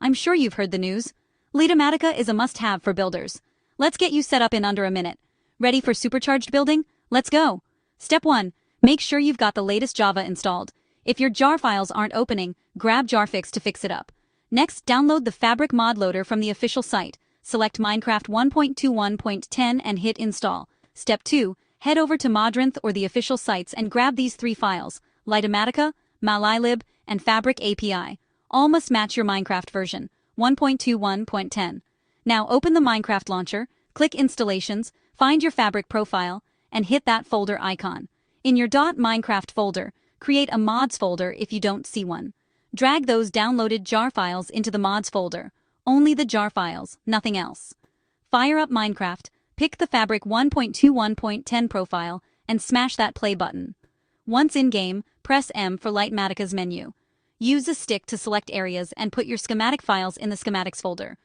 I'm sure you've heard the news. Litematica is a must-have for builders. Let's get you set up in under a minute. Ready for supercharged building? Let's go. Step 1. Make sure you've got the latest Java installed. If your jar files aren't opening, grab JarFix to fix it up. Next, download the Fabric mod loader from the official site. Select Minecraft 1.21.10 and hit install. Step 2. Head over to Modrinth or the official sites and grab these 3 files, Litematica, Malilib, and Fabric API. All must match your Minecraft version, 1.21.10. Now open the Minecraft launcher, click Installations, find your Fabric profile, and hit that folder icon. In your .minecraft folder, create a mods folder if you don't see one. Drag those downloaded jar files into the mods folder. Only the jar files, nothing else. Fire up Minecraft, pick the Fabric 1.21.10 profile, and smash that play button. Once in-game, press M for Litmatica's menu. Use a stick to select areas and put your schematic files in the schematics folder.